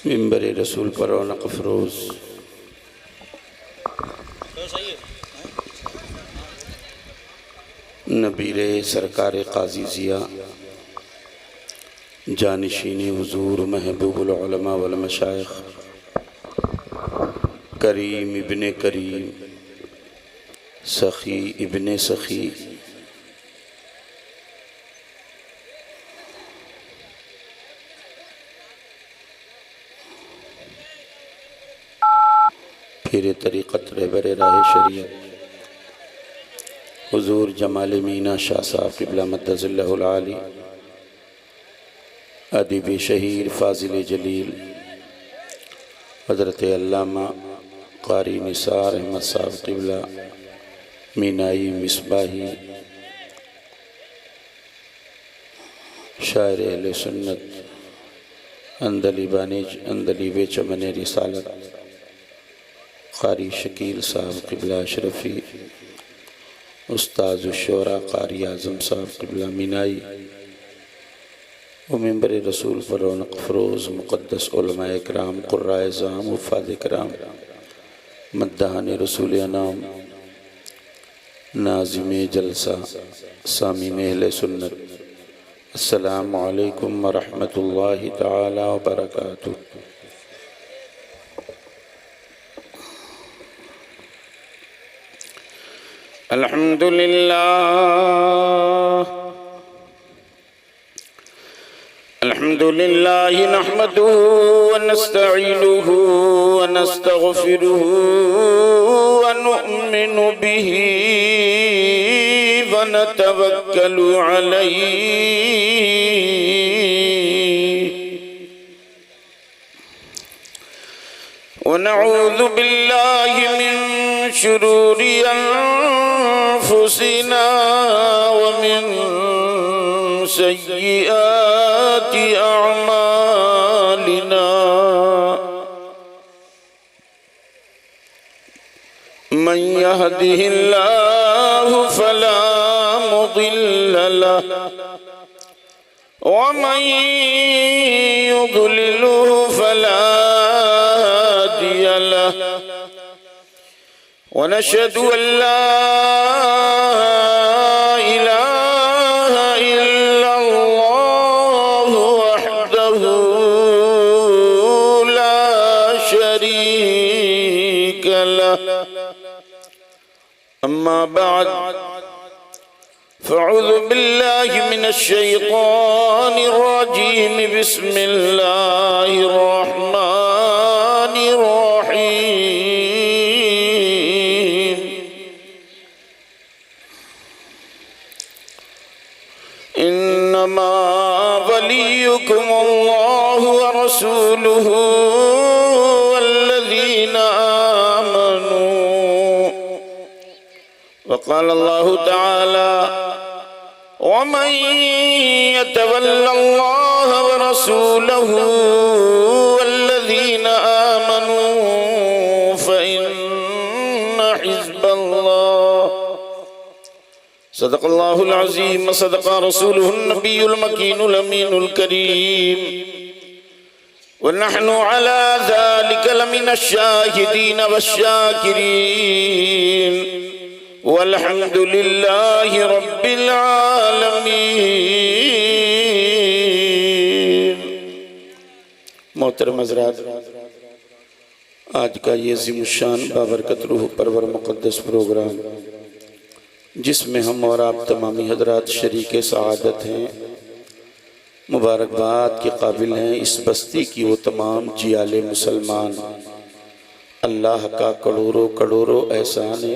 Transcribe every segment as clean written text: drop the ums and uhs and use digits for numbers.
मिंबर रसूल पर रौनक अफरोज़ नबीर सरकार क़ाज़ी ज़िया जानशीनी हुज़ूर महबूबुल उलमा वल मशाइख़ करीम इब्ने करीम सखी इब्ने सखी फिर तरीक़त रहबर राह शरीयत हुज़ूर जमाल मीना शाह साहब क़िबला मद्दज़िल्लहुल आली अदीब शहीर फ़ाज़िल जलील हज़रत अल्लामा क़ारी निसार अहमद साहब क़िबला मीनाई मिसबाही शायर अहले सुन्नत अंदली बानिज अंदली वे चमन रिसालत क़ारी शकील साहब क़िबला अशरफ़ी उस्ताज़ शुरा क़ारी आज़म साहब क़िबला मीनाई व मिंबर रसूल पर रौनक फ़रोज़ मुक़द्दस उलमाए इकराम क़ुर्राए ज़ाम हुफ़ाज़ इकराम मद्दाहान रसूल अनाम नाज़िम जलसा सामीन अहले सुन्नत अस्सलामु अलैकुम व रहमतुल्लाहि तआला व बरकातुहू। अल्हम्दुलिल्लाह नहमदुहु व नस्तईनुहु व नस्तगफिरुहु व नु'मिनु बिही व नतवक्कलु अलैहि व नऊज़ु बिल्लाहि मिन शुरूरि अनफुसिना व मिन सय्यिआति अअमालिना मन यहदिहिल्लाहु फला मुदिल्ल लहु व मन युद्लिलहु फला हादिय लहु व नशहदु अन ला इलाहा इल्लल्लाह वहदहु ला शरीक लहु अम्मा बाद फ़अऊज़ु बिल्लाहि मिनश शैतानिर रजीम बिस्मिल्लाहिर रहमानिर रहीम इन्नमा वलियुकुमुल्लाहु व रसूलुहु वल्लज़ीना आमनू वक़ाल अल्लाहु तआला वमन यतवल्लल्लाह व रसूलहु वल्लज़ीना आमनू फ़इन्न हिज़्बल्लाह सदक़ल्लाहुल अज़ीम व सदक़ रसूलुहुन नबियुल मकीनुल अमीनुल करीम व नहनु अला ज़ालिका लमिनश शाहिदीन वश्शाकिरीन वल्हम्दुलिल्लाहि रब्बिल आलमीन। मोहतरम हज़रात, आज का ये ज़िमुशान बाबरकत रूह परवर मुक़द्दस प्रोग्राम जिसमें हम और आप तमामी हज़रात शरीक सआदत हैं, मुबारकबाद के काबिल हैं इस बस्ती की वो तमाम जियाले मुसलमान। अल्लाह का करोड़ों करोड़ों एहसान है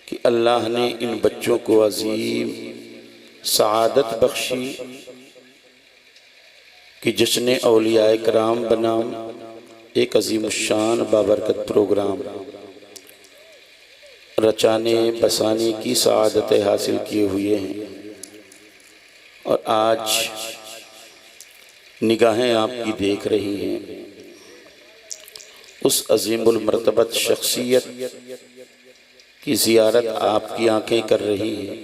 कि अल्लाह ने इन बच्चों को अजीम सआदत बख्शी कि जश्न औलिया कराम बनाम एक अजीमुशान बाबरकत प्रोग्राम रचाने बसाने की सआदत हासिल किए हुए हैं। और आज निगाहें आपकी देख रही हैं उस अजीमुल मर्तबत शख्सियत की ज़ियारत आपकी आंखें कर रही हैं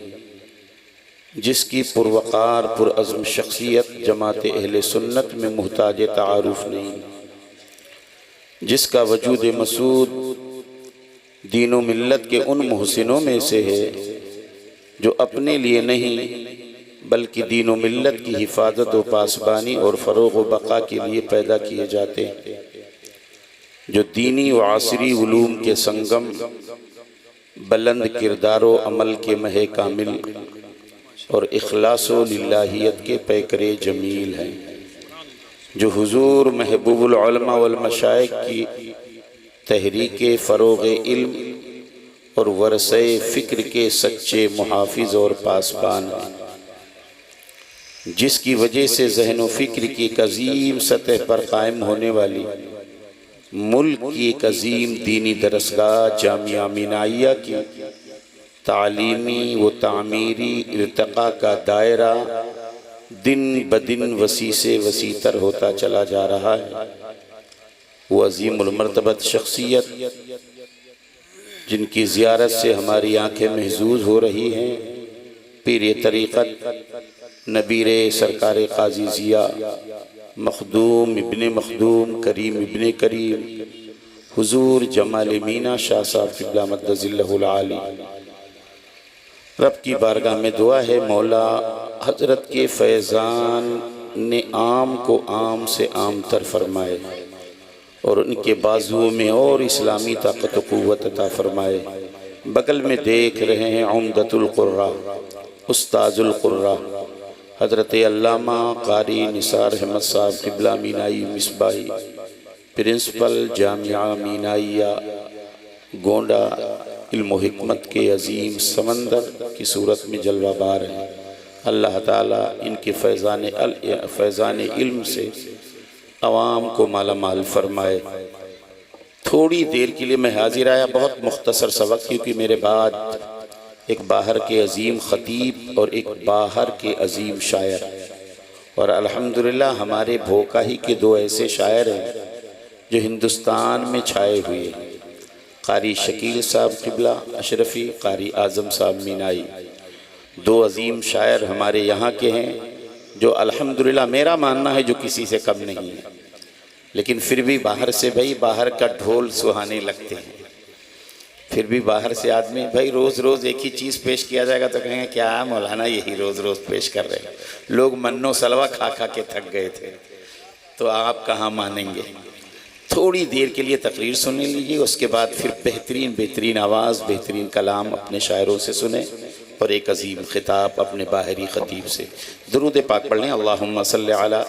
जिसकी पुरवकार पुरअज़्म शख्सियत जमात अहले सुन्नत में मुहताज तारुफ नहीं। जिसका वजूद मसूद दीन व मिल्लत के उन मुहसिनों में से है जो अपने लिए नहीं बल्कि दीन व मिल्लत की हिफाजत व पासबानी और फ़रोग़ व बक़ा के लिए पैदा किए जाते हैं, जो दीनी व आसरी उलूम के संगम, बुलंद किरदार व अमल के महे कामिल और इखलास व लिल्लाहियत के पैकरे जमील हैं, जो हुजूर महबूबुल उलमा वल मशाइख की तहरीक फ़रोग़ इल्म और वरसे फ़िक्र के सच्चे मुहाफ़िज़ और पासबान हैं, जिसकी वजह से ज़हन व फ़िक्र की एक अज़ीम सतह पर कायम होने वाली मुल्क की एक अज़ीम दीनी दरसगाह जामिया मीनाइया की तालीमी व तामीरी इर्तिक़ा का दायरा दिन बदिन वसी से वसीतर होता चला जा रहा है। वो अज़ीमुल मर्तबत शख्सियत जिनकी ज़ियारत से हमारी आँखें महजूज़ हो रही हैं, पीर तरीक़त नबीरे सरकार क़ाज़ी ज़िया मखदूम इब्ने मखदूम करीम इब्ने करीम हुजूर जमाल मीना शाह साहब क़िबला मद्दज़िल्लहुल आली। रब की बारगाह में दुआ है मौला हज़रत के फैज़ान ने आम को आम से आम तर फरमाए और उनके बाजुओं में और इस्लामी ताकत व क़ुव्वत अता फरमाए। बगल में देख रहे हैं उम्दतुल क़ुर्रा उस्ताजुल क़ुर्रा हज़रत अल्लामा क़ारी निसार अहमद साहब क़िबला मीनाई मिसबाही, प्रिंसिपल जामिया मीनाइया गोंडा, इल्म हिकमत के अज़ीम समंदर की सूरत में जलवाबार हैं। अल्लाह ताला इनके फैज़ान इल्म से अवाम को माला माल फरमाए। थोड़ी देर के लिए मैं हाजिर आया, बहुत मुख्तसर सबक, क्योंकि मेरे बाद एक बाहर के अज़ीम ख़तीब और एक बाहर के अज़ीम शायर, और अल्हम्दुलिल्लाह हमारे भोका ही के दो ऐसे शायर हैं जो हिंदुस्तान में छाए हुए हैं, क़ारी शकील साहब क़िबला अशरफ़ी, क़ारी आज़म साहब मीनाई, दो अज़ीम शायर हमारे यहाँ के हैं जो अल्हम्दुलिल्लाह मेरा मानना है जो किसी से कम नहीं है, लेकिन फिर भी बाहर से भाई बाहर का ढोल सुहाने लगते हैं। फिर भी बाहर से आदमी भाई रोज़ रोज़ एक ही चीज़ पेश किया जाएगा तो कहेंगे क्या मौलाना यही रोज़ रोज़ पेश कर रहे हैं, लोग मन्नो सलवा खा खा के थक गए थे, तो आप कहाँ मानेंगे। थोड़ी देर के लिए तकरीर सुन लीजिए, उसके बाद फिर बेहतरीन आवाज़ बेहतरीन कलाम अपने शायरों से सुने और एक अजीम खिताब अपने बाहरी ख़तीब से। दुरूद पाक पढ़ लें। अल्लाहुम्मा सल्लि अला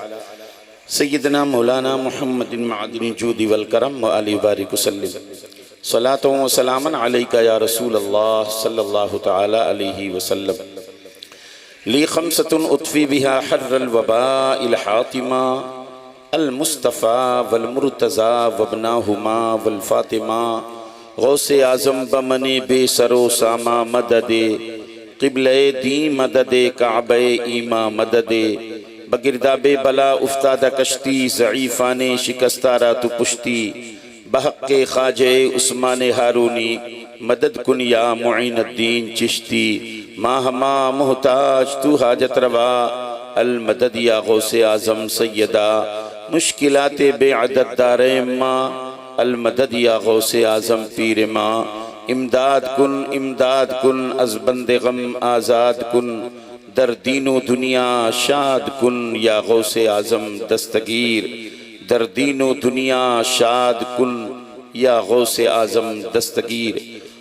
सय्यिदना मौलाना मुहम्मदिन मअदिनी जूदी वल करम व आलि बारिक वसल्लिम सलातो व सलामन अलैका या रसूल अल्लाह सल्लल्लाहु तआला अलैहि वसल्लम। ली खमसतुन उत्फी बिहा हर्रल वबाइल हातिमा अल मुस्तफ़ा वल मुर्तज़ा वबनाहुमा वल फातिमा गौसे आज़म बमने बेसरो सामा मददे क़िबले दी मददे काबे ईमा मददे बगिरदाबे बला उफ्तादा कश्ती ज़ईफ़ाने शिकस्तारा तु पुश्ती बहक़्क़े ख़ाजे उस्मान हारूनी मदद कुन या मुईनुद्दीन चिश्ती माहमा मोहताज तू हाजत रवा अल मदद या गौसे आज़म सैयदा मुश्किलाते बेअदद दारे माँ अल मदद या गौसे आज़म पीर माँ इमदाद कुन अज़ बंदे गम आज़ाद कुन दर दीनो दुनिया शाद कुन या गौसे आज़म दस्तगीर दर दीनो दुनिया शाद कुन या गौसे आज़म दस्तगीर।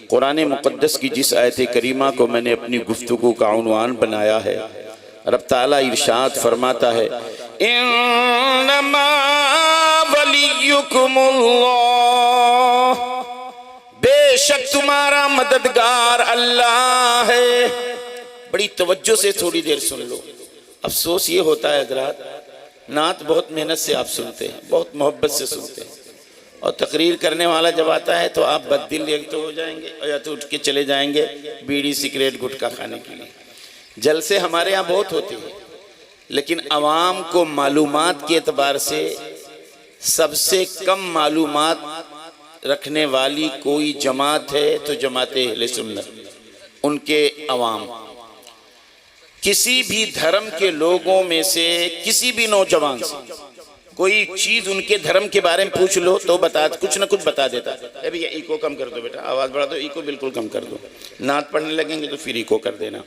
कुरान मुक़द्दस की जिस आयत करीमा को मैंने अपनी गुफ्तगू का उन्वान बनाया है, रब ताला इरशाद फरमाता है इन्नमा वलियुकुमुल्लाह, बेशक तुम्हारा मददगार अल्लाह है। बड़ी तवज्जो से थोड़ी देर सुन लो। अफसोस ये होता है हज़रात, नात बहुत मेहनत से आप सुनते हैं, बहुत मोहब्बत से सुनते हैं, और तकरीर करने वाला जब आता है तो आप बददिल एक तो हो जाएंगे और या तो उठ के चले जाएंगे बीड़ी सिगरेट गुटखा खाने के लिए। जलसे हमारे यहाँ बहुत होते हैं, लेकिन अवाम को मालूमात के एतबार से सबसे कम मालूमात रखने वाली कोई जमात है तो जमात अहले सुन्नत। उनके अवाम किसी भी धर्म के लोगों में से किसी भी नौजवान से कोई चीज उनके धर्म के बारे में पूछ लो तो बता, कुछ ना कुछ बता देता। अरे भैया इको कम कर दो बेटा, आवाज बढ़ा दो, इको बिल्कुल कम कर दो, नात पढ़ने लगेंगे तो फिर इको कर देना।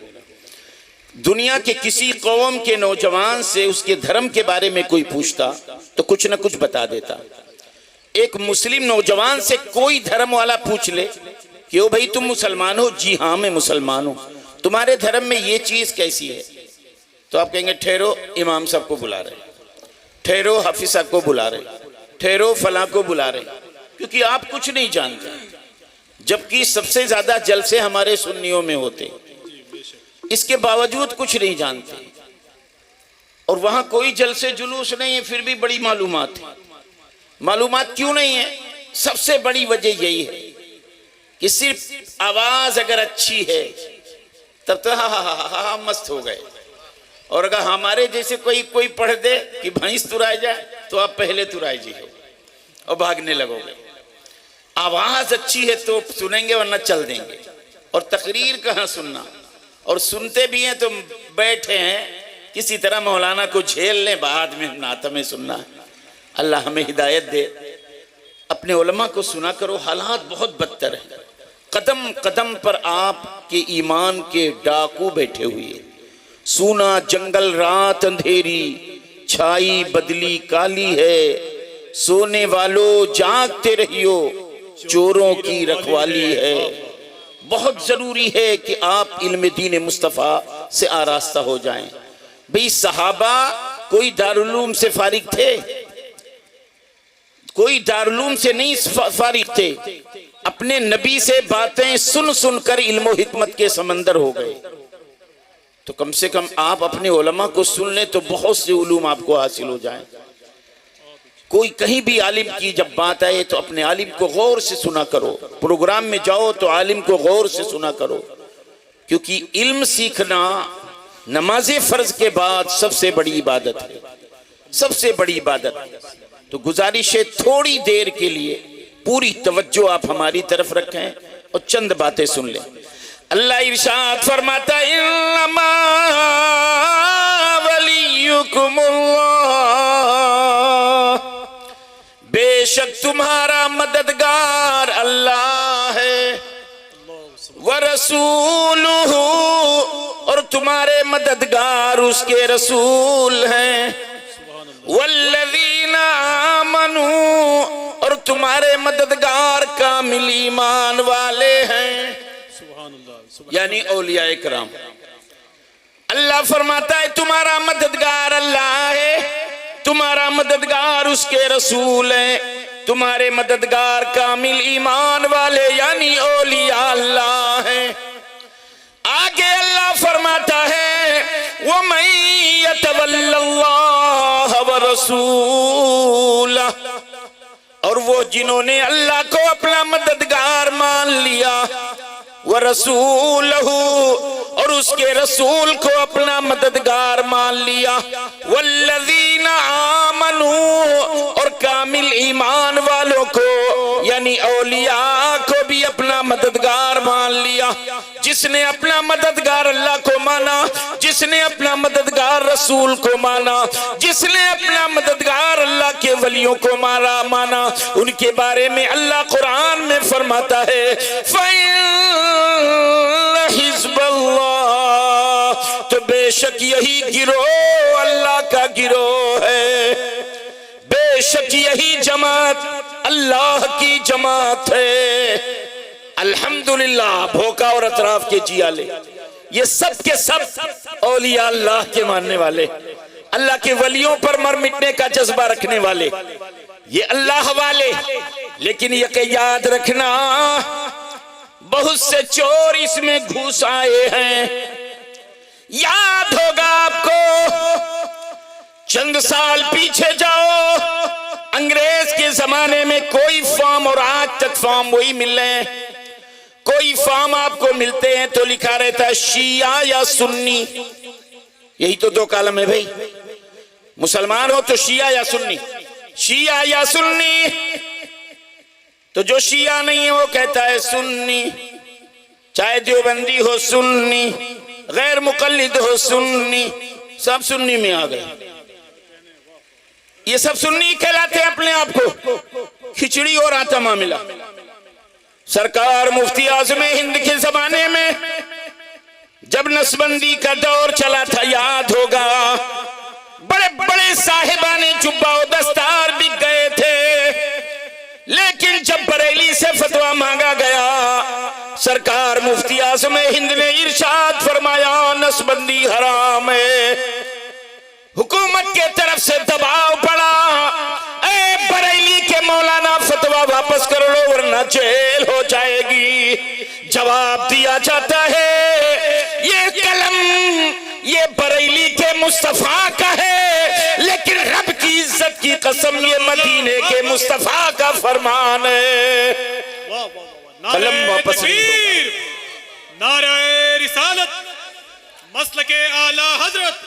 दुनिया के किसी कौम के नौजवान से उसके धर्म के बारे में कोई पूछता तो कुछ ना कुछ बता देता। एक मुस्लिम नौजवान से कोई धर्म वाला पूछ ले कि ओ भाई तुम मुसलमान हो? जी हाँ मैं मुसलमान हूं। तुम्हारे धर्म में ये चीज कैसी है? तो आप कहेंगे ठहरो इमाम साहब को बुला रहे, ठहरो हाफिज साहब को बुला रहे, ठहरो फला को बुला रहे, क्योंकि आप कुछ नहीं जानते। जबकि सबसे ज्यादा जलसे हमारे सुन्नियों में होते, इसके बावजूद कुछ नहीं जानते। और वहां कोई जलसे जुलूस नहीं है, फिर भी बड़ी मालूमात है। मालूमात क्यों नहीं है? सबसे बड़ी वजह यही है कि सिर्फ आवाज अगर अच्छी है तब तो हा हा हा हा हा मस्त हो गए। और अगर हमारे जैसे कोई पढ़ दे कि भैंस तुराई जाए तो आप पहले तुराई जी हो और भागने लगोगे। आवाज अच्छी है तो सुनेंगे वरना चल देंगे। और तकरीर कहाँ सुनना, और सुनते भी हैं तो बैठे हैं किसी तरह मौलाना को झेल लें, बाद में नात में सुनना है। अल्लाह हमें हिदायत दे। अपने उलमा को सुना करो, हालात बहुत बदतर हैं। कदम कदम पर आपके ईमान के डाकू बैठे हुए। सूना जंगल रात अंधेरी, छाई बदली काली है, सोने वालों जागते रहियो, चोरों की रखवाली है। बहुत जरूरी है कि आप इल्म दीन मुस्तफ़ा से आरास्ता हो जाएं। भाई सहाबा कोई दारुलूम से फारिग थे, कोई दारुलूम से नहीं फारिग थे, अपने नबी से बातें सुन सुनकर इल्म हिकमत के समंदर हो गए। तो कम से कम आप अपने उलमा को सुन लें तो बहुत से उलूम आपको हासिल हो जाएं। कोई कहीं भी आलिम की जब बात आए तो अपने आलिम को गौर से सुना करो। प्रोग्राम में जाओ तो आलिम को गौर से सुना करो, क्योंकि इल्म सीखना नमाज़े फर्ज के बाद सबसे बड़ी इबादत है, सबसे बड़ी इबादत। तो गुजारिश है थोड़ी देर के लिए पूरी तवज्जो आप हमारी तरफ रखें और चंद बातें सुन लें। अल्लाह इरशाद फरमाता है इन्नमा वलियुकुमुल्लाह, बेशक तुम्हारा मददगार अल्लाह है, व रसूलुहु, और तुम्हारे मददगार उसके रसूल हैं, वल्लज़ीना आमनू, और तुम्हारे मददगार कामिल ईमान वाले हैं, यानी औलिया इकराम। अल्लाह फरमाता है तुम्हारा मददगार अल्लाह है, तुम्हारा मददगार उसके रसूल हैं, तुम्हारे मददगार कामिल ईमान वाले यानी औलिया अल्लाह हैं। आगे अल्लाह फरमाता है वमन यतवल्लल्लाह व रसूला, और वो जिन्होंने अल्लाह को अपना मददगार मान लिया, व रसूलहू, और उसके रसूल को अपना मददगार मान लिया, वल्लज़ीना आमनू, और कामिल ईमान वालों को यानी औलिया को भी अपना मददगार मान लिया। जिसने अपना मददगार अल्लाह को माना, जिसने अपना मददगार रसूल को माना, जिसने अपना मददगार अल्लाह के वलियों को माना, उनके बारे में अल्लाह कुरान में फरमाता है हिज़्बुल्लाह, तो बेशक यही गिरोह अल्लाह का गिरोह है, बेशक यही जमात अल्लाह की जमात है। अल्हम्दुलिल्लाह भोका और अतराफ के जियाले ये सब के सब औलिया अल्लाह के मानने वाले, अल्लाह के वलियों पर मर मिटने का जज्बा रखने वाले, ये अल्लाह वाले। लेकिन ये याद रखना बहुत से चोर इसमें घुस आए हैं। याद होगा आपको, चंद साल पीछे जाओ, अंग्रेज के जमाने में कोई फॉर्म, और आज तक फॉर्म वही मिल रहे हैं, कोई फॉर्म आपको मिलते हैं तो लिखा रहता है शिया या सुन्नी, यही तो दो कॉलम है भाई। मुसलमान हो तो शिया या सुन्नी, शिया या सुन्नी, तो जो शिया नहीं है वो कहता है सुन्नी, चाहे देवबंदी हो सुन्नी, गैर मुकल्लिद हो सुन्नी, सब सुन्नी में आ गए। ये सब सुन्नी कहलाते हैं अपने आप को। खिचड़ी और आटा मामला। सरकार मुफ्ती आज़म हिंद के जमाने में जब नसबंदी का दौर चला था, याद होगा, बड़े बड़े साहिबाने जुब्बा और दस्तार बिक गए थे। लेकिन जब बरेली से फतवा मांगा गया, सरकार मुफ्ती आज़म हिंद ने इरशाद फरमाया नसबंदी हराम है। हुकूमत के तरफ से दबाव पड़ा, ए बरेली के मौलाना फतवा वापस कर लो वरना जेल हो जाएगी। जवाब दिया जाता है ये कलम ये बरेली के मुस्तफा का है, लेकिन रब की इज्जत की कसम ये मदीने के मुस्तफा का फरमान है। कलम वापस नहीं। नारे रिसालत, मसलके आला हजरत,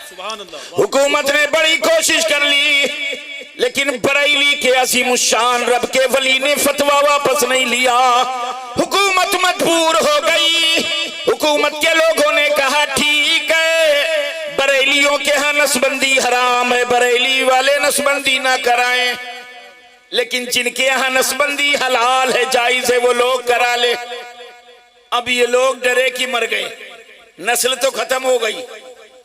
सुभान अल्लाह। हुकूमत ने बड़ी कोशिश कर ली, लेकिन बरेली के अज़ीमुश्शान रब के वली ने फतवा वापस नहीं लिया। हुकूमत मजबूर हो गई। हुकूमत के लोगों ने कहा ठीक है, बरेलियों के यहाँ नसबंदी हराम है, बरेली वाले नसबंदी ना कराएं, लेकिन जिनके यहाँ नसबंदी हलाल है, जायज है, वो लोग करा ले। अब ये लोग डरे कि मर गए, नस्ल तो खत्म हो गई,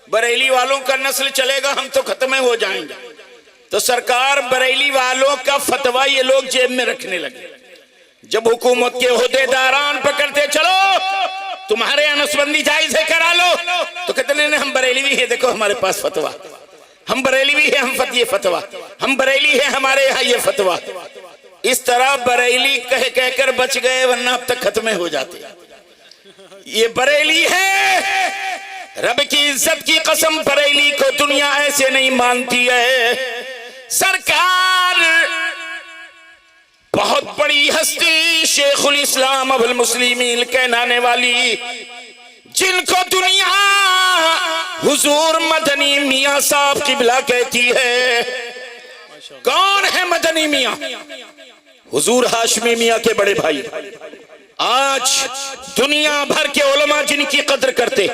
बरेली वालों का नस्ल चलेगा, हम तो खत्म हो जाएंगे। तो सरकार बरेली वालों का फतवा ये लोग जेब में रखने लगे। जब हुकूमत के ओहदेदारान पकड़ते, चलो तुम्हारे यहाँ नसबंदी जायज है, करा लो, तो कितने ने हम बरेली भी है, देखो हमारे पास फतवा, हम बरेली भी है, हम ये फतवा, हम बरेली है, हमारे यहाँ ये फतवा। इस तरह बरेली कह कहकर बच गए, वरना अब तक खत्म हो जाते। ये बरेली है, रब की इज्जत की कसम, बरेली को दुनिया ऐसे नहीं मानती है। सरकार बहुत बड़ी हस्ती शेखुल इस्लाम अबुल मुस्लिमीन कहलाने वाली, जिनको दुनिया हुजूर मदनी मियां साहब किबला कहती है। कौन है मदनी मियां? हुजूर हाशमी मियां के बड़े भाई। आज दुनिया भर के उलमा जिनकी कदर करते,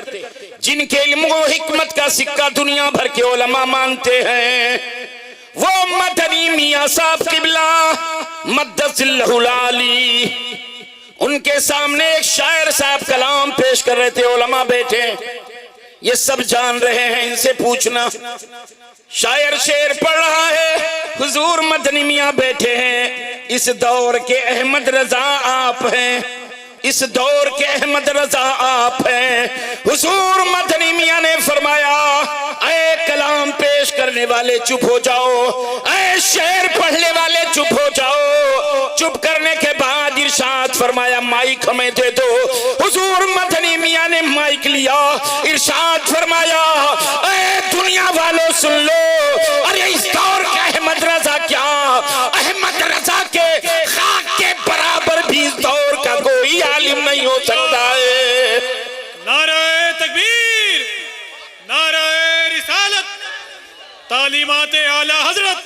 जिनके इल्म व हिकमत का सिक्का दुनिया भर के उलमा मानते हैं, वो मदनी मियां साहब किबला मद्दसिल्लहुल आली। उनके सामने एक शायर साहब कलाम पेश कर रहे थे, उलमा बैठे, ये सब जान रहे हैं, इनसे पूछना। शायर शेर पढ़ रहा है, हुजूर मदनी मियां बैठे हैं, इस दौर के अहमद रजा आप हैं, इस दौर के अहमद रजा आप हैं। हुजूर मदनी मियां ने फरमाया, ऐ कलाम पेश करने वाले चुप हो जाओ, ऐ शेर पढ़ने वाले चुप हो जाओ। चुप करने के बाद इरशाद फरमाया, माइक हमें दे दो। हुजूर मदनी मियां ने माइक लिया, इरशाद फरमाया, ऐ दुनिया वालों सुन लो, अरे इस दौर का अहमद रजा क्या, अहमद रजा के खाक के बराबर भी इस दौर का कोई आलिम नहीं हो सकता है। नारे तकबीर, नारे रिसालत, तालीमाते आला हजरत,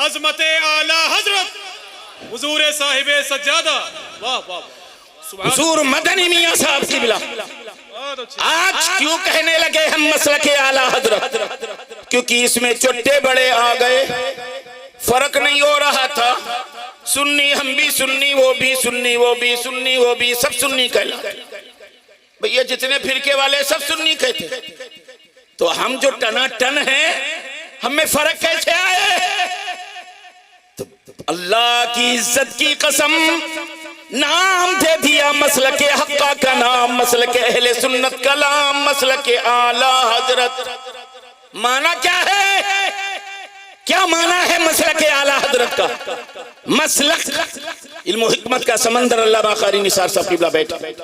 अजमते आला हजरत, हुजूर साहिबे सज्जादा, वाह वाह। हुजूर मदनी मियां साहब किबला आज क्यों कहने लगे हम मसलके आला हजरत? क्योंकि इसमें छोटे बड़े आ गए, फर्क नहीं हो रहा था। सुन्नी हम भी सुन्नी, वो भी सुन्नी, वो भी सुन्नी, वो भी सब सुन्नी कहलाते। भैया जितने फिरके वाले सब सुन्नी कहते, तो हम जो टनाटन हैं, हमें फर्क कैसे आए? तो अल्लाह की इज्जत की कसम, नाम दे दिया मसलके हक्का का नाम, मसलके अहले सुन्नत का नाम, मसलके आला हजरत। माना क्या है? क्या माना है मसलके आला हजरत का? मसलक इल्म हिकमत का समंदर, अल्लामा कारी निसार साहब किबला बैठे।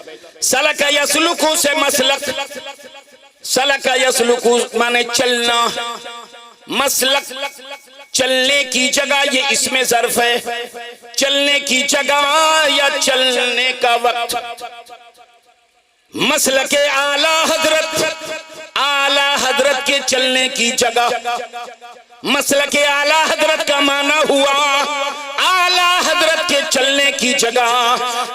सलका यसलुकु से मसलक, सलका यसलुकु माने चलना, मसलक चलने की जगह, ये इसमें ज़र्फ है, चलने की जगह या चलने का वक्त। मसलके आला हजरत, आला हजरत के चलने की जगह। मसलके आला हजरत का माना हुआ आला हजरत के चलने की जगह।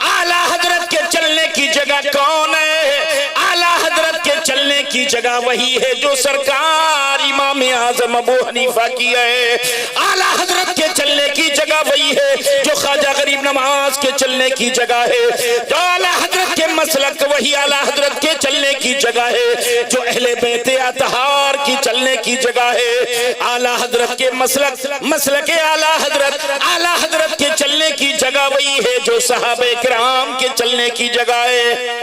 आला हजरत के चलने की जगह कौन है? आला हजरत के चलने की जगह वही है जो सरकार इमाम आजम अबू हनीफा की है। आला हजरत के चलने की जगह वही है जो ख्वाजा गरीब नवाज के चलने की जगह है। जो आला हजरत के मसलक वही आला हजरत के चलने की जगह है जो अहले बैत अतहार की चलने की जगह है। आला हजरत के मसलक आला हजरत के चलने की जगह वही है जो सहाबे किराम के चलने की जगह है।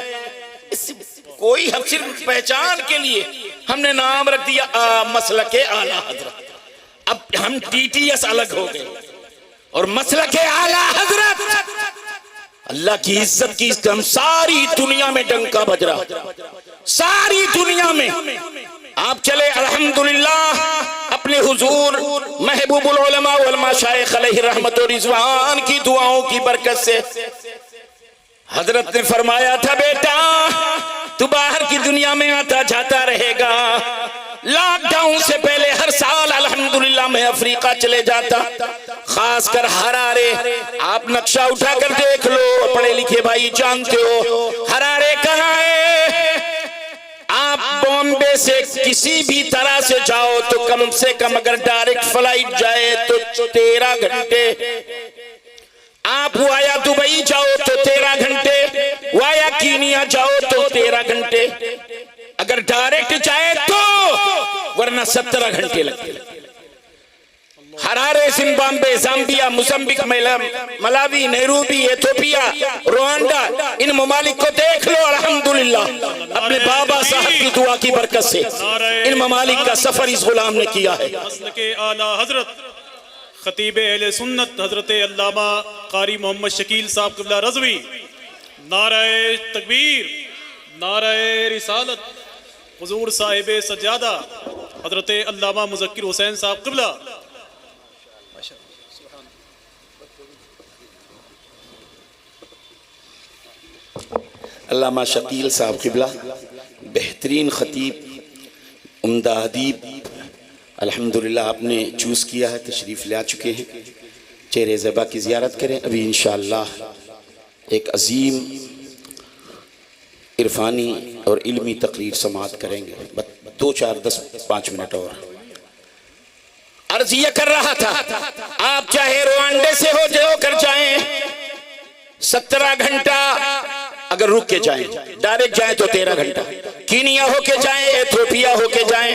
कोई हम सिर्फ पहचान के लिए हमने नाम रख दिया मसलके आला हजरत। अब हम टीटीएस अलग हो गए और मसलके आला हजरत। अल्लाह की इज्जत की हम सारी दुनिया में डंका बज रहा, सारी दुनिया में। आप चले अल्हम्दुलिल्लाह अपने हुजूर महबूबुल उलमा वल मशाइख अलैहि रहमत व रिजवान की दुआओं की बरकत से हजरत ने फरमाया था, बेटा तू बाहर की दुनिया में आता जाता रहेगा। लॉकडाउन से पहले हर साल अल्हम्दुलिल्लाह मैं अफ्रीका चले जाता, खासकर हरारे। आप नक्शा उठाकर देख लो, पढ़े लिखे भाई जानते हो हरारे कहाँ है। आप बॉम्बे से किसी भी तरह से जाओ तो कम से कम अगर डायरेक्ट फ्लाइट जाए तो 13 घंटे। आप वाया दुबई जाओ तो 13 घंटे, वाया कीनिया जाओ तो 13 घंटे अगर डायरेक्ट जाए तो, वरना 17 घंटे लगते। Harare, Zimbabwe, Zambia, Mozambique, Malawi, Nairobi, Ethiopia, Rwanda, इन ममालिक को देख लो। अल्हम्दुलिल्लाह अपने बाबा साहब की दुआ की बरकत से इन ममालिक का सफर इस गुलाम ने किया है। मसलके आला हजरत खतीब अहले सुन्नत हजरत अल्लामा कारी मोहम्मद शकील साहब क़िबला रज़वी, नारे तकबीर, नारे रिसालत, हुजूर साहिब सज्जादा हजरत अल्लामा मुज़क्किर हुसैन साहब क़िबला। अल्लामा शकील साहब क़िबला बेहतरीन खतीब, उम्दा अदीब, अल्हम्दुलिल्लाह आपने चूज़ किया है, तशरीफ़ ले आ चुके हैं। चेहरे ज़बा की ज़ियारत करें। अभी इंशाअल्लाह एक अजीम इरफानी और इल्मी तकरीर समाअत करेंगे। 2-4-10-5 मिनट और अर्ज़ ये कर रहा था, आप चाहे रुवांडे से हो कर जाएं 17 घंटा, अगर रुक के जाएं, डायरेक्ट जाएं तो 13 घंटा, कीनिया होके जाएं, एथियोपिया होके जाएं,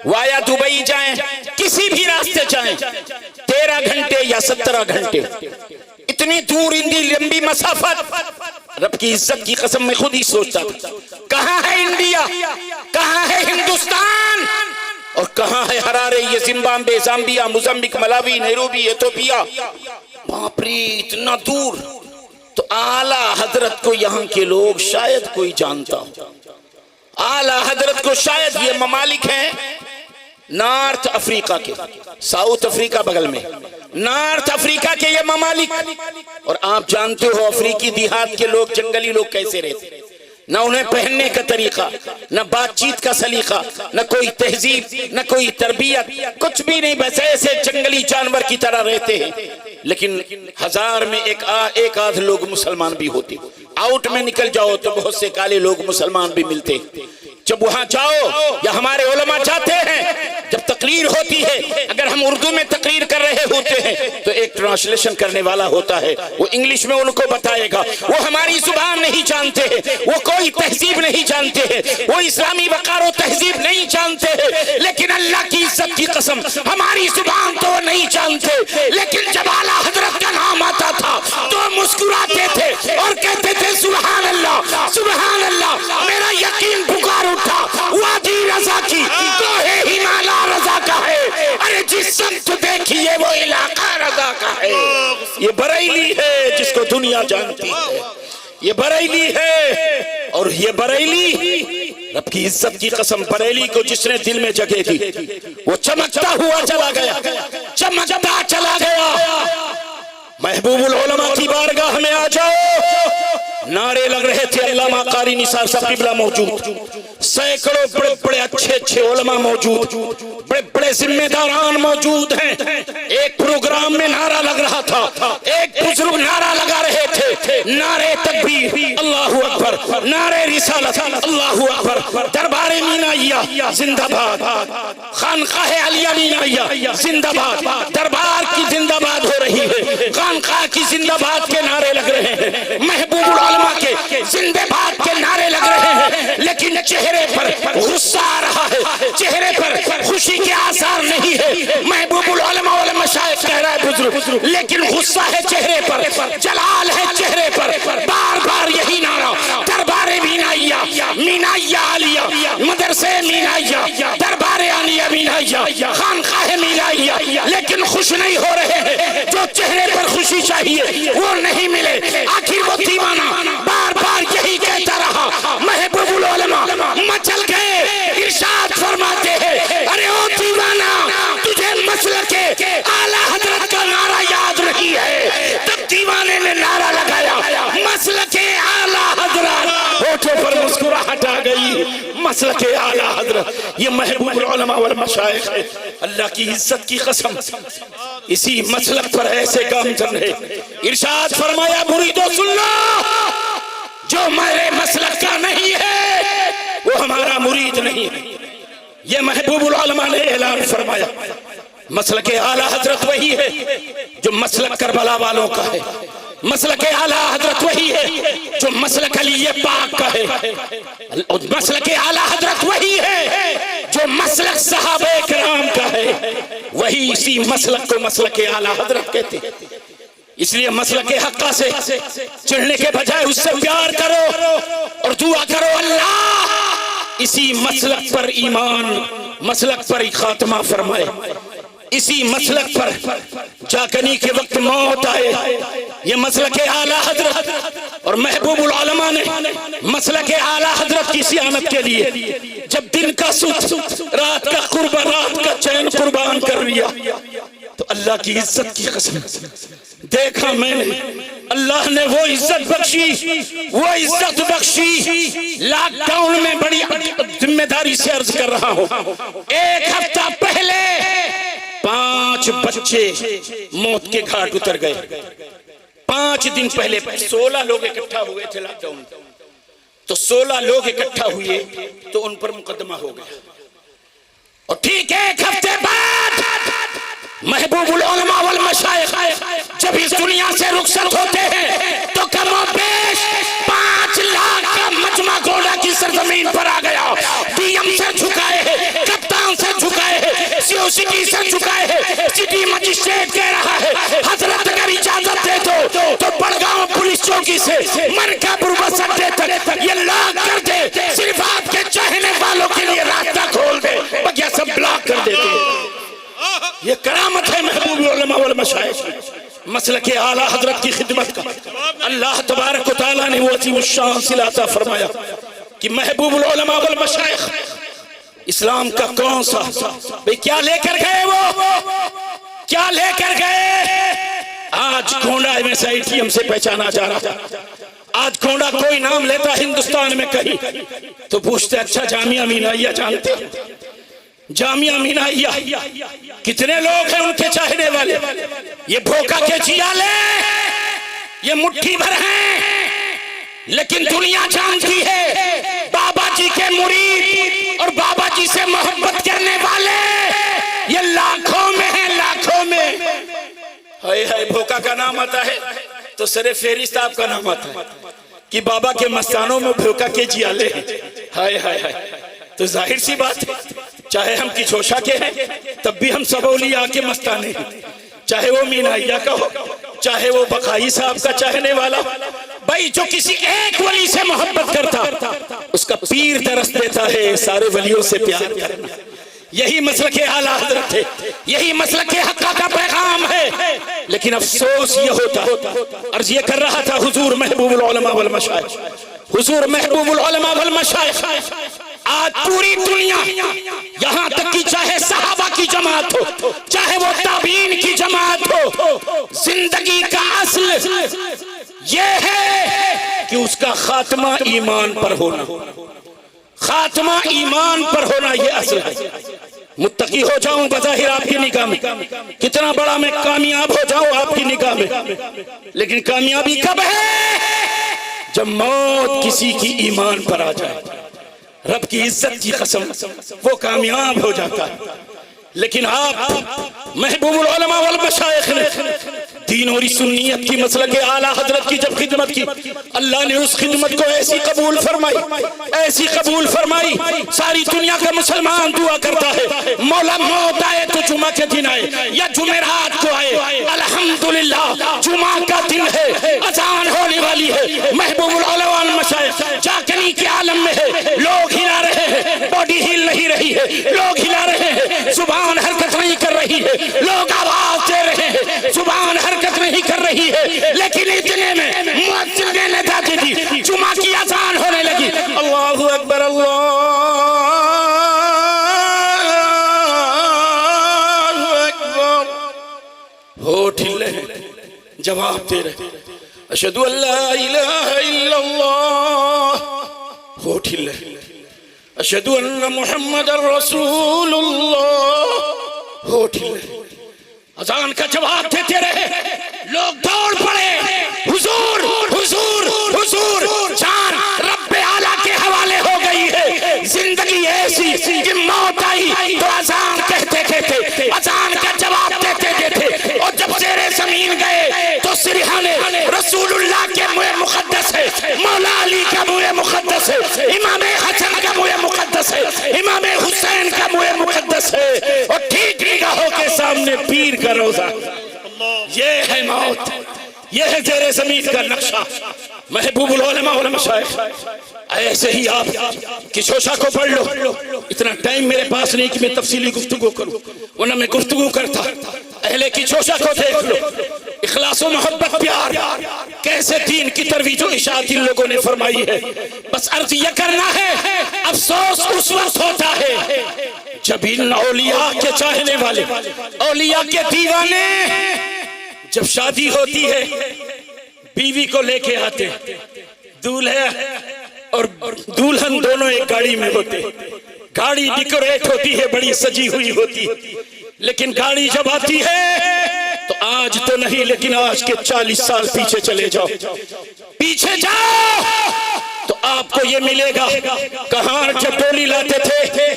वाया दुबई जाएं, किसी भी रास्ते जाएं 13 घंटे या 17 घंटे। इतनी दूर, इतनी लंबी मसाफत, रब की इज्जत की कसम मैं खुद ही सोचता था, कहां है इंडिया, कहां है हिंदुस्तान और कहां है हरारे, ये Zimbabwe, Zambia, Mozambique, Malawi, Nairobi, Ethiopia. बाप रे, इतना दूर। तो आला हजरत को यहाँ के लोग शायद कोई जानता हो। आला हजरत को शायद ये ममालिक हैं नॉर्थ अफ्रीका के, साउथ अफ्रीका बगल में, नॉर्थ अफ्रीका के ये ममालिक। और आप जानते हो अफ्रीकी देहात के लोग, जंगली लोग कैसे रहते, न उन्हें पहनने का तरीका, न बातचीत का सलीका, न कोई तहजीब, न कोई तरबियत, कुछ भी नहीं, बस ऐसे जंगली जानवर की तरह रहते हैं। लेकिन 1000 में एक आध लोग मुसलमान भी होते। आउट में निकल जाओ तो बहुत से काले लोग मुसलमान भी मिलते। जब वहां जाओ या हमारे उलमा जाते हैं, जब तकरीर होती है, अगर हम उर्दू में तकरीर कर रहे होते हैं तो एक ट्रांसलेशन करने वाला होता है, वो इंग्लिश में उनको बताएगा। वो हमारी जुबान नहीं जानते हैं, वो कोई तहजीब नहीं जानते हैं, वो इस्लामी वकार तहजीब नहीं जानते हैं, लेकिन अल्लाह की इज्जत की कसम हमारी जुबान तो वो नहीं जानते। लेकिन जब आला हजरत का नाम आता था तो मुस्कुराते थे और कहते थे सुभान अल्लाह, सुभान अल्लाह। मेरा यकीन पुकार उठा, वादी रजा की तो है हिमालय रजा का है। अरे जिस संत देखिए वो इलाका रजा का है। ये बरेली है जिसको दुनिया जानती है, ये बरेली है। और ये बरेली, रब की इज्जत की कसम, बरेली को जिसने दिल में जगह दी वो चमकता हुआ चला गया, चमकता चला गया। महबूबुल उलमा की बारगाह में आ जाओ। नारे लग रहे थे, अल्लामा कारी निसार साहब क़िबला मौजूद, सैकड़ों बड़े बड़े अच्छे उलमा मौजूद, बड़े बड़े जिम्मेदारान मौजूद हैं। एक प्रोग्राम में नारा लग रहा था, एक बुजुर्ग नारा लगा रहे थे, नारे तकबीर अल्लाहु अकबर, नारे रिसालत अल्लाहु अकबर, दरबारे मीनाइया जिंदाबाद, खानकाह अलिया मीनाइया जिंदाबाद, दरबार की जिंदाबाद हो रही है, खानकाह की जिंदाबाद के नारे लग रहे हैं, महबूबुल उलमा के जिंदाबाद के नारे लग रहे हैं, लेकिन चेहरे पर गुस्सा आ रहा है, चेहरे पर खुशी के आसार नहीं है। महबूबुल उलमा वल मशाइख कह रहा है बुजुर्ग, लेकिन गुस्सा है चेहरे पर, जलाल है चेहरे पर, बार बार यही नारा, दरबारे मीनाइया, मीनाइया आलिया, मदरसे मीनाइया, दरबारे आलिया मीनाइया, खानकाह मीनाइया, लेकिन खुश नहीं हो रहे हैं। जो चेहरे पर खुशी चाहिए वो नहीं मिले। आखिर वो दीवाना बार बार यही कहता रहा, महबूबुल उलमा मचल गए, इरशाद फरमाते हैं, अरे ओ दीवाना तुझे मसलके आला हजरत का नारा याद नहीं है। तब दीवाने ने नारा लगाया, मसलके आला हजरत, होठों पर मुस्कुराहट आ गई, मसलके आला हजरत, ये महबूबुल उलमा वल मशाइख है। अल्लाह की इज्जत की कसम, इसी मसलक पर ऐसे काम चल रहे। इरशाद फरमाया, मुरीदो सुन लो, जो मेरे मसलक का नहीं है वो हमारा मुरीद नहीं है। ये महबूबुल उलमा ने ऐलान फरमाया। मसलक आला हजरत वही है जो मसलक करबला वालों का है, मसलक आला हजरत वही है जो मसलक अली पाक का है, मसलक आला हजरत वही है जो मसलक सहाबे किराम का है। वही इसी मसलक को मसलक आला हजरत कहते हैं। इसलिए मसलक हक्का से चिढ़ने के बजाय उससे प्यार करो और दुआ करो, अल्लाह इसी मसलक पर ईमान, मसलक पर खात्मा फरमाए, इसी मसलक पर जाकनी के वक्त मौत आए। ये मसलक आला हजरत और महबूबुल उलमा ने मसलक आला हजरत की सियानत के लिए जब दिन का सुख, रात का कुर्बान, रात का चैन कुर्बान कर लिया, तो अल्लाह की इज्जत की कसम देखा मैंने, अल्लाह ने वो इज्जत बख्शी, वो इज्जत बख्शी। लॉकडाउन में बड़ी जिम्मेदारी से अर्ज कर रहा हूं, एक हफ्ता पहले 5 बच्चे मौत के घाट उतर गए। 5 दिन पहले 16 लोग इकट्ठा हुए थे लॉकडाउन, तो 16 लोग इकट्ठा हुए तो उन पर मुकदमा हो गया। और ठीक है, एक हफ्ते बाद महबूबुल उलमा वल मशाइख जब इस दुनिया से रुखसत होते हैं तो कमोबेश 5 लाख का मजमा घोड़ा की सरजमीन पर आ गया। डीएम से झुकाए है, कप्तान से झुकाए है, सीओसीटी से झुकाए है, सिटी मजिस्ट्रेट कह रहा है, हजरत अगर इजाजत दे दो तो बड़गांव पुलिस चौकी से मनकापुर बस अड्डे तक ये लॉक कर दे, सिर्फ आपके चाहने वालों के लिए रास्ता खोल दे, बगिया सब ब्लॉक कर देते। ये करामत है महबूब उलमा वल मशाइख, मसलक आला हजरत की खिदमत का। अल्लाह तबारक व तआला ने वो अजीम शान सिलाता फरमाया कि महबूब उलमा वल मशाइख इस्लाम का कौन सा, भाई क्या लेकर गए, वो क्या लेकर गए। आज गोंडा में से एटीएम से पहचाना जा रहा था। आज गोंडा कोई नाम लेता हिंदुस्तान में कहीं तो पूछते, अच्छा जामिया मीनाइया जानते, जामिया मीनाइया कितने लोग हैं उनके चाहने वाले। ये भोका के जियाले ये मुट्ठी भर हैं, लेकिन दुनिया जानती है बाबा जी के मुरीद और बाबा जी से मोहब्बत करने वाले ये लाखों में हैं, लाखों में। हाय हाय, भोका का नाम आता है तो सरे फेरी साहब का नाम आता है कि बाबा के मस्तानों में भोका के जियाले हैं। हाय हाय हाय, तो जाहिर सी बात है, चाहे हम किछोशा के हैं तब भी हम सबौली आके मस्ताने हैं, चाहे वो मीनाइया का हो, चाहे वो बखाई साहब का चाहने वाला। भाई जो किसी एक वली से मोहब्बत करता उसका पीर तरस देता है सारे वलियों से प्यार करना। यही मसलक आला हजरत है, यही मसलक हक्का का पैगाम है। लेकिन अफसोस ये होता, अर्ज ये कर रहा था हुजूर महबूबुल उलमा वल मशाइख, हुजूर महबूबुल उलमा वल मशाइख, आज पूरी दुनिया यहाँ तक कि चाहे सहाबा की जमात हो, चाहे वो ताबीन की जमात हो, जिंदगी का असल ये है कि उसका खात्मा ईमान पर होना, खात्मा ईमान पर होना ये असल है। मुत्तकी हो जाऊं बज़ाहिर आपकी निगाह में, कितना बड़ा मैं कामयाब हो जाऊं आपकी निगाह में, लेकिन कामयाबी कब है? जब मौत किसी की ईमान पर आ जाए। रब की इज्जत की कसम, वो कामयाब हो जाता है। लेकिन आप महबूबुल उलमा वल मशाइख ने दीन और सुन्नियत की मसलक आला हजरत की जब खिदमत की, अल्लाह ने उस खिदमत को ऐसी कबूल फरमाई, ऐसी कबूल फरमाई, सारी दुनिया का मुसलमान दुआ करता है मौला मौत आए तो जुमा के दिन आए या जुमेरात को आए, अल्हम्दुलिल्लाह जुमा का दिन है, अजान होने वाली है, महबूबुल उलमा वल मशाइख जागनी के आलम में है, लोग हिला रहे हैं, बॉडी हिल नहीं रही है, लोग हिला रहे हैं, जुबान हरकत नहीं कर रही है, लोग आवाज दे रहे हैं, जुबान हरकत नहीं कर रही है, लेकिन इतने में मुअज्जिन ने निदा दे दी, जुमा की अजान होने लगी। अल्लाहु अकबर, अल्लाहु अकबर। होठ हिल रहे, जवाब दे रहे, अशहदु अल्ला इलाहा इल्लल्लाह। होठ हिल रहे, अशहदु अन्ना मुहम्मदर रसूलुल्लाह। होठ हिल रहे, अजान का जवाब देते रहे, लोग दौड़ पड़े, हुजूर हुजूर हुजूर, जान रब्बे आला के हवाले हो गई है। जिंदगी ऐसी कि मौत आई तो अजान कहते कहते, अजान का जवाब देते देते, और जब ज़ेरे ज़मीन गए तो सिरहाने रसूलुल्लाह के मुँह मुक़द्दस है, मौला अली का मुँह मुक़द्दस है, इमाम हसन का मुँह मुक़द्दस है, इमाम हुसैन का मुँह मुक़द्दस है, और ठीक निगाहों के सामने पीर का रोजा। ये है मौत, ये है ज़ेरे ज़मीन का नक्शा। महबूबुल उलमा वल मशाइख, ऐसे ही आप किशोशा को पढ़ लो। इतना टाइम मेरे पास नहीं कि मैं तफसीली गुफ्तगू करूं, वरना मैं गुफ्तगू करता। अहले किशोशा को देख लो, इखलास और मोहब्बत प्यार कैसे दीन की तरवीज और इशाअत इन लोगों ने फरमाई है। बस अर्ज ये करना है, अफसोस उस वक्त होता है जब इन औलिया के चाहने वाले, औलिया के दीवाने, जब शादी होती है बीवी को लेके आते, दूल्हा और दुल्हन दोनों एक गाड़ी में होते, गाड़ी डेकोरेट होती है, बड़ी सजी हुई होती, लेकिन गाड़ी जब आती है तो आज तो नहीं, लेकिन आज के 40 साल पीछे चले जाओ, पीछे जाओ तो आपको ये मिलेगा। कहां जब डोली लाते थे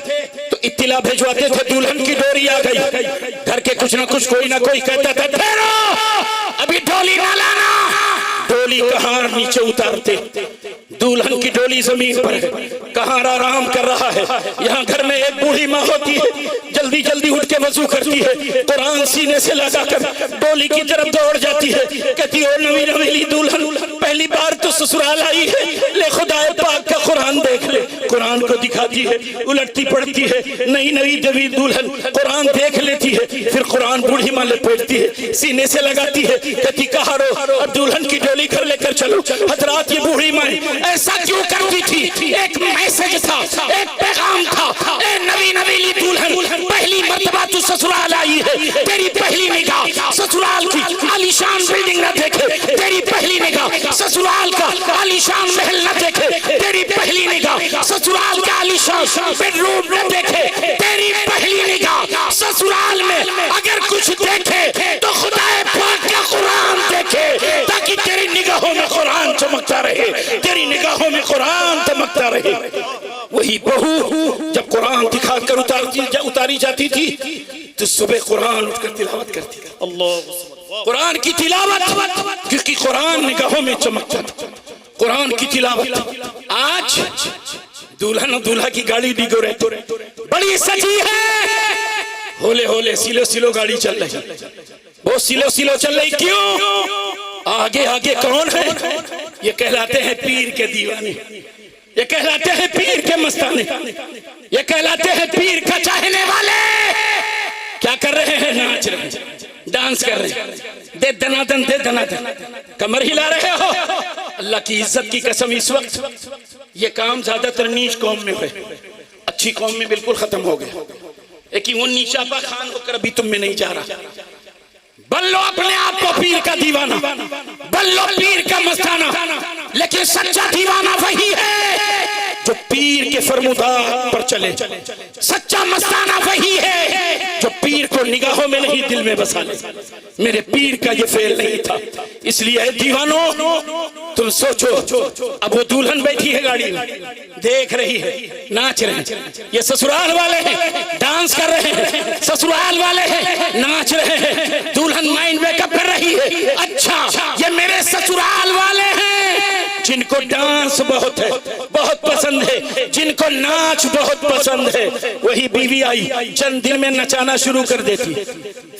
तो इत्तिला भिजवाते थे, दुल्हन की डोरी आ गई, घर के कुछ ना कुछ कोई ना कोई कहता था ठहरो अभी डोली ना लाना, डोली कहां नीचे उतारते, दुल्हन की डोली जमीन पर है, कहां आराम कर रहा है। यहाँ घर में एक बूढ़ी माँ होती है, जल्दी जल्दी उठ के वजू करती है, कुरान सीने से लगाकर डोली की तरफ दौड़ जाती है, कहती है नवी नवेली दुल्हन पहली बार तो ससुराल आई है, ले खुदाए पाक का कुरान देख ले। कुरान को दिखाती है, उलटती पड़ती है, नई नई नवी दुल्हन कुरान देख लेती है, फिर कुरान बूढ़ी माँ लपेटती है, सीने से लगाती है, कहती कहा रो अब दुल्हन की डोली घर लेकर चलो। हजरात ये बूढ़ी माँ ऐसा क्यों करती थी? एक मैसेज था, एक पैगाम था, ए नवी नवेली दुल्हन पहली मर्तबा तू ससुराल आई है, तेरी पहली निगाह ससुराल की आलीशान बिल्डिंग न देखे, तेरी पहली निगाह ससुराल का आलीशान महल न देखे, तेरी पहली निगाह ससुराल का आलीशान बेडरूम न देखे, तेरी पहली निगाह ससुराल में अगर कुछ देखे तो खुदाए पाक का कुरान देखे, ताकि तेरी निगाहों में कुरान चमकता रहे, तेरी निगाहों में कुरान चमकता रहे। वही बहू जब कुरान दिखाकर उतारी जाती थी तो सुबह कुरान उठकर तिलावत करती थी, अल्लाह कुरान की तिलावत, क्योंकि कुरान निगाहों में चमकता था, कुरान की तिलावत। आज दुल्हन और दूल्हा की गाड़ी डिकोरेट बड़ी सजी है, होले होले सिलो सिलो गाड़ी चल रही, वो सिलो सिलो चल रही क्यों? आगे आगे कौन है? ये कहलाते हैं पीर के दीवाने, ये कहलाते हैं पीर के मस्ताने, ये कहलाते हैं पीर का चाहने वाले। क्या कर रहे हैं? नाच रहे हैं, डांस कर रहे हैं, दे दनादन दे दनादन, कमर हिला रहे हो। अल्लाह की इज्जत की कसम, इस वक्त ये काम ज्यादातर नीच कौम में है, अच्छी कौम में बिल्कुल खत्म हो गया। लेकिन वो नीचापा खान होकर अभी तुम में नहीं जा रहा। बन लो अपने आप को पीर का दीवाना, बन लो पीर का मस्ताना, लेकिन सच्चा दीवाना वही है जो पीर के फरमुदार पर चले। सच्चा मस्ताना वही है जो पीर को निगाहों में नहीं दिल में बसा ले। मेरे पीर का ये फेल नहीं था। इसलिए दीवानों तुम सोचो, अब वो दुल्हन बैठी है गाड़ी में, देख रही है, नाच रहे हैं, ये ससुराल वाले हैं, डांस कर रहे हैं, ससुराल वाले हैं, नाच रहे हैं, दुल्हन माइंड मेकअप कर रही है। अच्छा, ये मेरे ससुराल वाले हैं जिनको डांस बहुत है, बहुत पसंद है, जिनको नाच बहुत पसंद है। वही बीवी आई, चंद दिन में नचाना शुरू कर देती,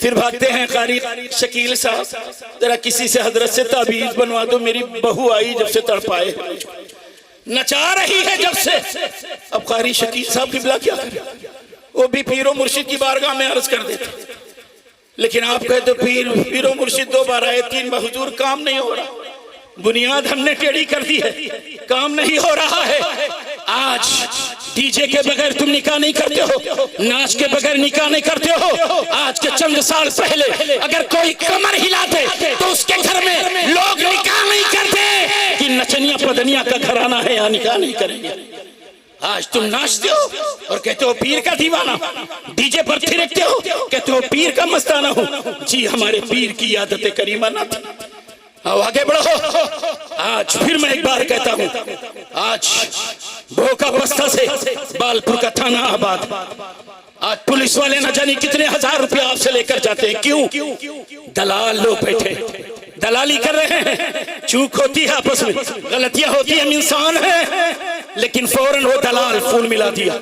फिर भागते हैं कारी शकील साहब, जरा किसी से हजरत से ताबीज बनवा दो, मेरी बहू आई जब से तड़पाए, नचा रही है जब से। अब कारी शकील साहब किबला क्या करे, वो भी पीरो मुर्शिद की बारगाह में अर्ज कर देते। लेकिन आप कहते पीरो मुर्शिद 2 बार आए, 3 बार, हुजूर काम नहीं हो रहा, बुनियाद हमने टेढ़ी कर दी है, काम नहीं हो रहा है। आज डीजे के बगैर तुम निकाह नहीं करते हो, नाच के बगैर निकाह नहीं करते हो। आज के चंद साल पहले अगर कोई कमर हिलाते तो उसके घर में लोग निकाह नहीं करते कि नचनिया पदनिया का घराना है, यहाँ निकाह नहीं करेंगे। आज तुम नाचते हो और कहते हो पीर का दीवाना, डीजे पर थिरकते हो, कहते हो पीर का मस्ताना हूँ। जी हमारे पीर की आदत करीमा ना थी। आओ आगे बढ़ो। आज फिर मैं एक बार कहता हूँ, आज भोका बस्ता से बालपुर का थाना आबाद, आज पुलिस वाले न जाने कितने हजार रुपया आपसे लेकर जाते हैं। क्यों? दलाल लोग बैठे दलाली कर रहे हैं। चूक होती है, आपस में गलतियां होती है, हम इंसान हैं, लेकिन फौरन वो दलाल फूल मिला दिया।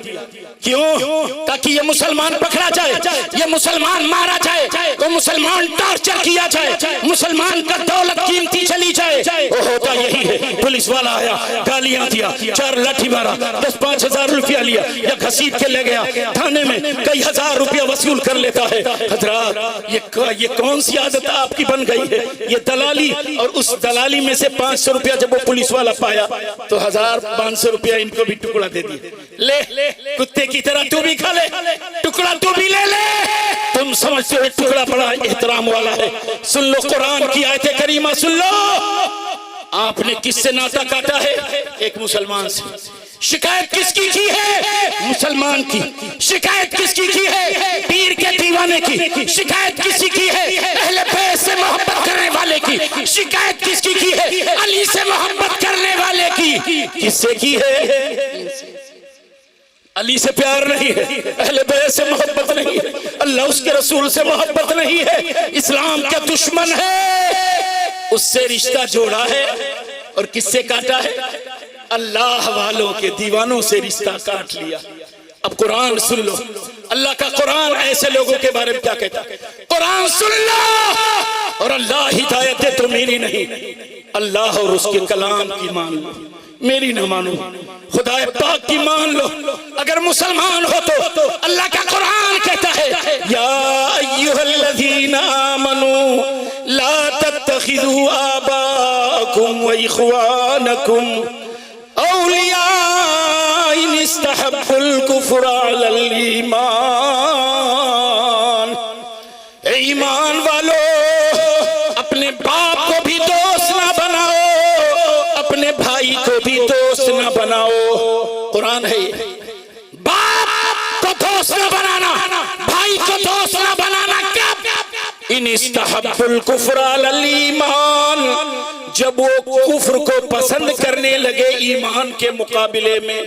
क्यों? ताकि ये मुसलमान पकड़ा जाए, ये मुसलमान मारा जाए, तो मुसलमान टॉर्चर किया जाए, मुसलमान का दौलत कीमती चली जाए। वो होता यही है। पुलिस वाला आया, गालियां दिया, 4 लाठी मारा, 10-5 हजार रुपया लिया या घसीट के ले गया थाने में, कई हजार रुपया वसूल कर लेता है। हजरात, ये कौन सी आदत आपकी बन गई है? ये दलाली। और उस दलाली में से 500 रुपया जब वो पुलिस वाला पाया तो 1500 रुपया इनको भी टुकड़ा दे दिया। ले कुत्ते की तरह तू भी खा ले, टुकड़ा तू भी ले ले। तुम समझते हो टुकड़ा बड़ा एहतराम वाला है। सुन लो कुरान की आयत करीमा, सुन लो। आपने किससे नाता काटा है? एक मुसलमान से। शिकायत किसकी की है? मुसलमान की। शिकायत किसकी की है? पीर के दीवाने की। शिकायत किसकी की है? अहले बैत से मोहब्बत करने वाले की। शिकायत किसकी की है? अली से मोहब्बत करने वाले की। किससे की है? अली से प्यार नहीं है, अहले बैत से मोहब्बत नहीं है, अल्लाह उसके रसूल से मोहब्बत नहीं है, इस्लाम का दुश्मन है, उससे रिश्ता जोड़ा है। और किससे काटा है? अल्लाह वालों के दीवानों से रिश्ता काट लिया। अब कुरान सुन लो, अल्लाह का कुरान ऐसे लोगों के बारे में क्या कहता है? कुरान सुन लो। और अल्लाह हिदायत दे तो मेरी नहीं, अल्लाह और उसके कलाम की मान लो, मेरी न मानो, खुदा पाक की मान लो। अगर मुसलमान हो तो अल्लाह का कुरान कहता है, या अय्युहल्लज़ीना आमनू ला तत्तखिज़ू आबाकुम व इख़वानकुम औलिया इन इस्तहब्बुल कुफ्र अलल ईमान। ईमान वालो, अपने बाप को भी दोस्त ना बनाओ, अपने भाई को भी दोस्त ना बनाओ। कुरान है, बाप को दोस्त ना बनाना, भाई को दोस्त ना बनाना। कब? इन इस्तहब्बुल कुफ्र अलल ईमान, जब वो कुफ्र को पसंद करने लगे ईमान के मुकाबले में।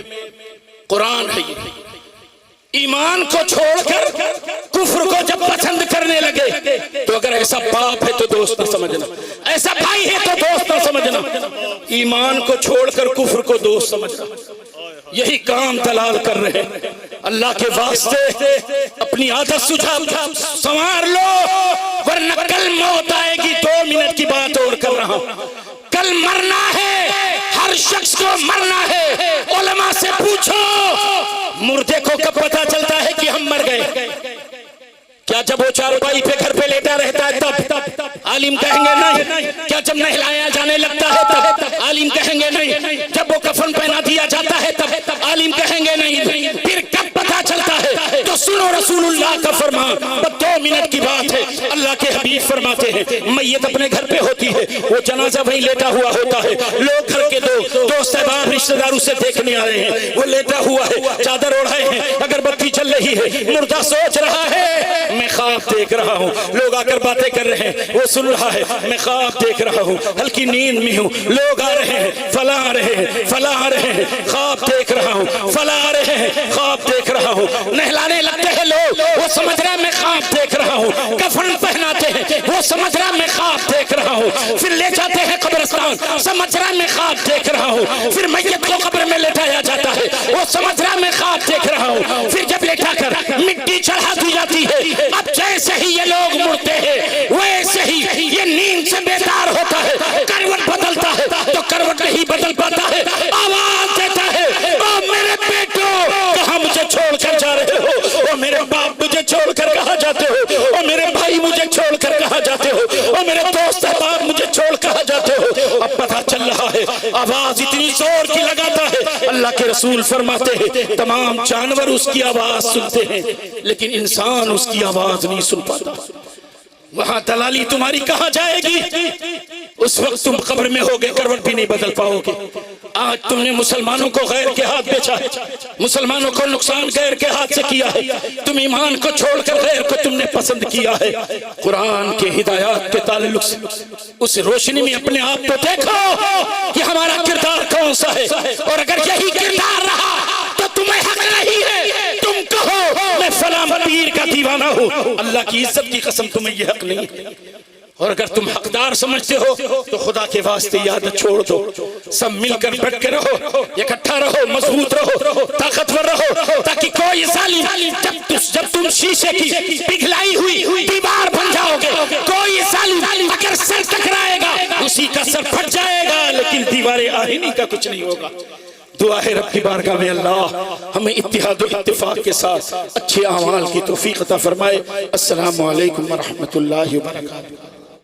कुरान है, ईमान को छोड़कर कुफ्र को जब पसंद करने लगे, तो अगर ऐसा बाप है तो दोस्त न समझना, ऐसा भाई है तो दोस्त न समझना, ईमान को छोड़कर कुफ्र को दोस्त समझना। यही काम दलाल कर रहे हैं। अल्लाह के वास्ते अपनी आदत सुझाव संवार लो, वरना कल मौत आएगी। 2 मिनट की बात और कर रहा हूं, कल मरना है, हर शख्स को मरना है। उलमा से पूछो, मुर्दे को कब पता चलता है कि हम मर गए? क्या जब वो चारपाई पे घर पे लेटा रहता है तब? आलिम कहेंगे नहीं। क्या जब नहलाया जाने लगता है तब? आलिम कहेंगे नहीं। जब वो कफन पहना दिया जाता है तब? आलिम कहेंगे नहीं। फिर कब पता चलता है? तो सुनो रसूलुल्लाह का फरमान, 2 मिनट की बात है। अल्लाह के हबीब फरमाते हैं मैयत अपने घर पे होती है, वो जनाजा वहीं लेटा हुआ होता है, लोग घर के दोस्त अहबाब रिश्तेदार उसे देखने आ रहे हैं, वो लेटा हुआ है, चादर ओढ़ाए हैं, अगरबत्ती चल रही है, मुर्दा सोच रहा है मैं ख्वाब देख रहा हूँ, लोग आकर बातें कर रहे हैं, वो सुन रहा है मैं ख्वाब देख रहा हूँ, हल्की नींद में हूँ, लोग आ रहे हैं, फला आ रहे हैं, फला आ रहे हैं, ख्वाब देख रहा हूँ, फला आ रहे हैं, ख्वाब देख रहा हूँ, नहलाने लगते हैं लोग, वो समझ रहा है मैं ख्वाब देख रहा हूँ, कफन पहनाते हैं, वो समझ रहा है मैं ख्वाब देख रहा हूँ, फिर ले जाते हैं कब्रिस्तान, समझ रहा है मैं ख्वाब देख रहा हूँ, फिर मैयत को कब्र में लेटाया जाता है, वो समझ रहा है मैं ख्वाब देख रहा हूँ, फिर जब लेटा कर मिट्टी चढ़ा दी जाती है, अब जैसे ही ये लोग मुड़ते हैं वैसे ही ये नींद से बेदार होता है, करवट बदलता है तो करवट नहीं बदल पाता है, आवाज देता है ओ मेरे बेटो कहाँ मुझे छोड़कर जा रहे हो, ओ मेरे बाप मुझे छोड़कर कहाँ जाते हो, ओ मेरे भाई मुझे छोड़कर कहाँ जाते हो, ओ मेरे दोस्त अहबाब मुझे छोड़ कहाँ जाते हो। अब पता चल रहा है आवाज इतनी जोर की लगाता है, अल्लाह के रसूल फरमाते हैं तमाम जानवर उसकी आवाज सुनते हैं लेकिन इंसान उसकी आवाज नहीं सुन पाता। वहां दलाली तुम्हारी कहां जाएगी, उस वक्त तुम कब्र में होगे, करवट भी नहीं बदल पाओगे। आज तुमने मुसलमानों को गैर के हाथ बेचा है, मुसलमानों को नुकसान गैर के हाथ से किया है, तुम ईमान को छोड़कर गैर को तुमने पसंद किया है। कुरान के हिदायत के ताल्लुक से उस रोशनी में अपने आप को देखो कि हमारा किरदार कौन सा है, और अगर यही किरदार रहा तो तुम्हें हक नहीं है तुम कहो मैं फलां पीर का दीवाना हूँ, अल्लाह की इज्जत की कसम तुम्हें यह हक नहीं है। और अगर तुम हकदार समझते हो तो खुदा के वास्ते याद छोड़ दो, सब मिलकर डट के रहो, इकट्ठा रहो, मजबूत रहो, ताकतवर रहो, ताकि कोई जालिम जब तुम शीशे की पिघलाई हुई दीवार बन जाओगे, कोई जालिम अगर सर टकराएगा उसी का सर फट जाएगा, लेकिन दीवारें आईनी का कुछ नहीं होगा। दुआ है रब की बारगाह में अल्लाह हमें इत्तिहाद और इत्तिफाक के साथ अच्छे अमाल की तौफीक अता फरमाए। अस्सलामु अलैकुम व रहमतुल्लाहि व बरकातुहू।